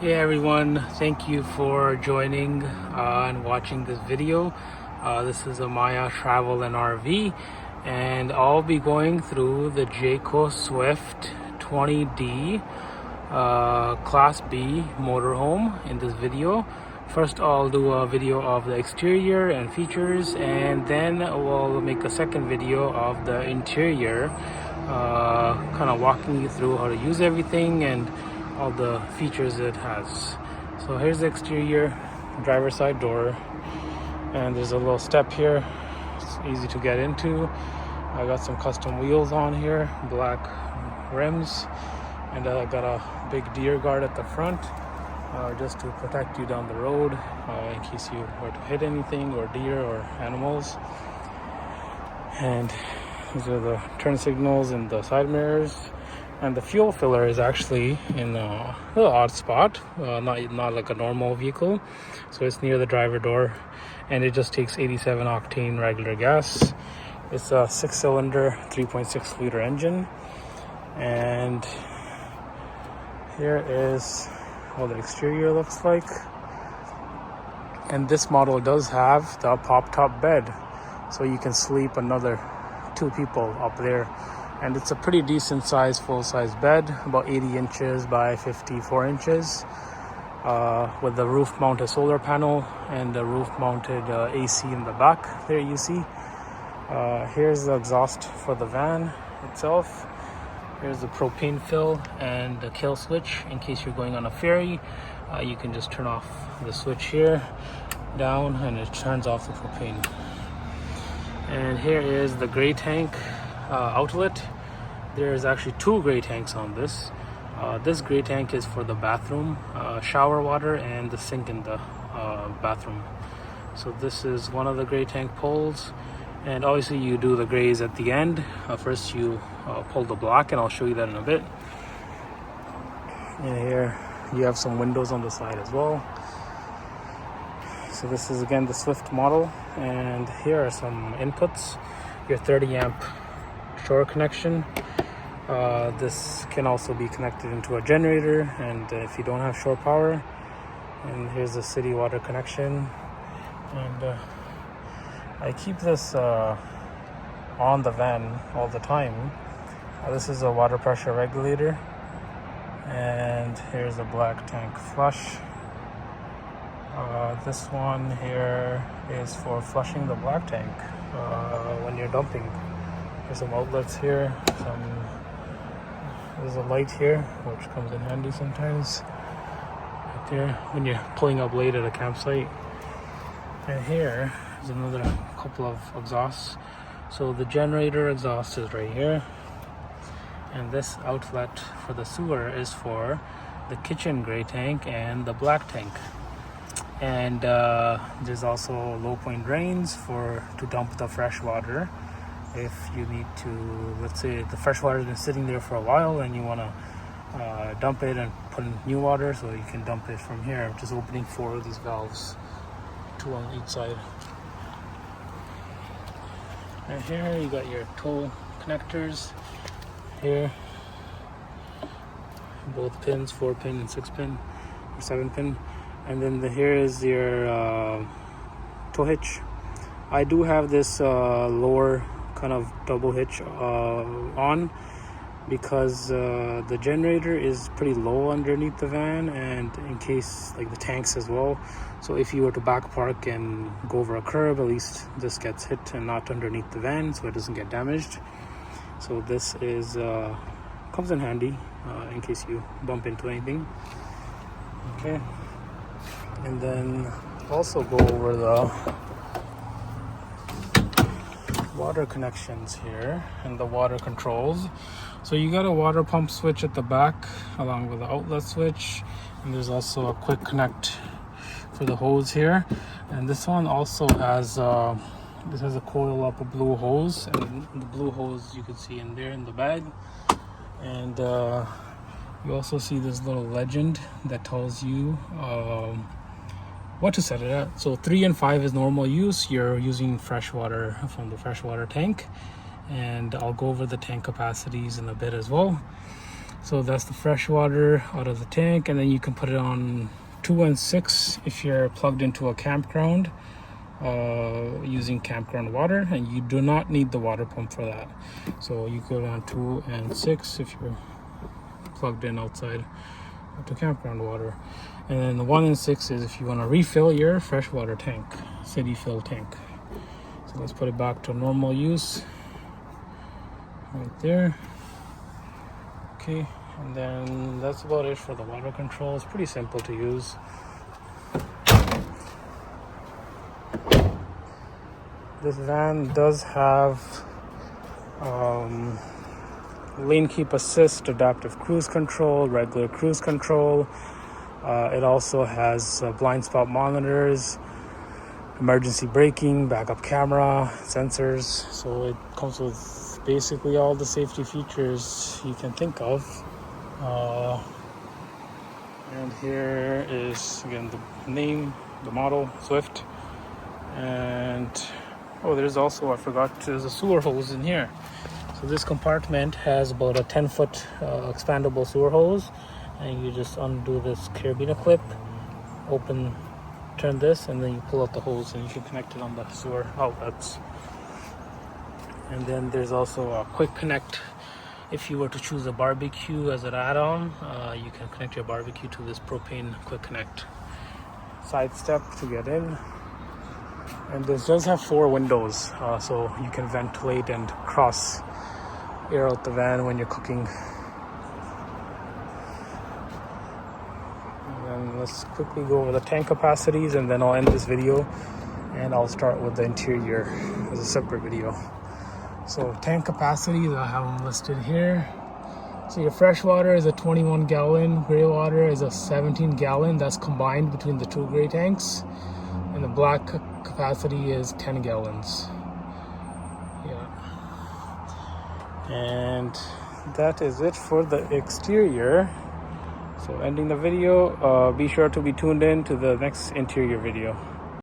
Hey everyone, thank you for joining and watching this video. This is a Maya Travel and RV, and I'll be going through the Jayco Swift 20D Class B Motorhome in this video. First I'll do a video of the exterior and features, and then we'll make a second video of the interior, kind of walking you through how to use everything and all the features it has. So here's the exterior, driver's side door, and there's a little step here. It's easy to get into. I got some custom wheels on here, black rims, and I got a big deer guard at the front, just to protect you down the road, in case you were to hit anything, or deer or animals. And these are the turn signals and the side mirrors. And the fuel filler is actually in a little odd spot, not like a normal vehicle. So it's near the driver door, and it just takes 87 octane regular gas. It's a 6-cylinder, 3.6 liter engine. And here is what the exterior looks like. And this model does have the Poptop bed, so you can sleep another 2 people up there. And it's a pretty decent size, full-size bed, about 80 inches by 54 inches, with the roof-mounted solar panel and the roof-mounted AC in the back. There you see. Here's the exhaust for the van itself. Here's the propane fill and the kill switch. In case you're going on a ferry, you can just turn off the switch here, down, and it turns off the propane. And here is the gray tank outlet. There's actually 2 gray tanks on this. This gray tank is for the bathroom, shower water, and the sink in the bathroom. So this is one of the gray tank poles, and obviously you do the grays at the end. First you pull the black, and I'll show you that in a bit. And here you have some windows on the side as well. So this is again the Swift model, and here are some inputs. Your 30 amp shore connection. This can also be connected into a generator, and if you don't have shore power. And here's the city water connection. And I keep this on the van all the time. This is a water pressure regulator, and here's a black tank flush. This one here is for flushing the black tank when you're dumping. There's some outlets here. There's a light here, which comes in handy sometimes, right there when you're pulling up late at a campsite. And here is another couple of exhausts. So the generator exhaust is right here, and this outlet for the sewer is for the kitchen gray tank and the black tank. And there's also low point drains to dump the fresh water. If you need to, let's say the fresh water has been sitting there for a while and you want to dump it and put in new water, so you can dump it from here, just opening 4 of these valves, 2 on each side. And here you got your tow connectors here, both pins, 4-pin and 6-pin or 7-pin. And then here is your tow hitch. I do have this lower kind of double hitch on, because the generator is pretty low underneath the van, and in case, like the tanks as well. So if you were to back park and go over a curb, at least this gets hit and not underneath the van, so it doesn't get damaged. So this is comes in handy in case you bump into anything. Okay. And then also go over the water connections here and the water controls. So you got a water pump switch at the back along with the outlet switch, and there's also a quick connect for the hose here. And this one also has this has a coil up a blue hose, and the blue hose you can see in there in the bag. And you also see this little legend that tells you what to set it at. So 3 and 5 is normal use. You're using fresh water from the freshwater tank, and I'll go over the tank capacities in a bit as well. So that's the fresh water out of the tank, and then you can put it on 2 and 6 if you're plugged into a campground using campground water, and you do not need the water pump for that. So you go on 2 and 6 if you're plugged in outside to campground water. And then the 1 and 6 is if you want to refill your freshwater tank, city fill tank. So let's put it back to normal use right there. Okay, and then that's about it for the water control. It's pretty simple to use. This van does have lane keep assist, adaptive cruise control, regular cruise control. It also has blind spot monitors, emergency braking, backup camera, sensors. So it comes with basically all the safety features you can think of. And here is again the name, the model, Swift. And oh, there's also, I forgot, there's a sewer hose in here. So this compartment has about a 10-foot expandable sewer hose, and you just undo this carabiner clip, open, turn this, and then you pull out the hose and you can connect it on the sewer outlets. And then there's also a quick connect. If you were to choose a barbecue as an add-on, you can connect your barbecue to this propane quick connect. Side step to get in. And this does have 4 windows, so you can ventilate and cross air out the van when you're cooking. And then let's quickly go over the tank capacities, and then I'll end this video and I'll start with the interior as a separate video. So tank capacities, I have them listed here. So your fresh water is a 21 gallon, gray water is a 17 gallon. That's combined between the 2 gray tanks. And the black capacity is 10 gallons. Yeah. And that is it for the exterior. So ending the video, be sure to be tuned in to the next interior video.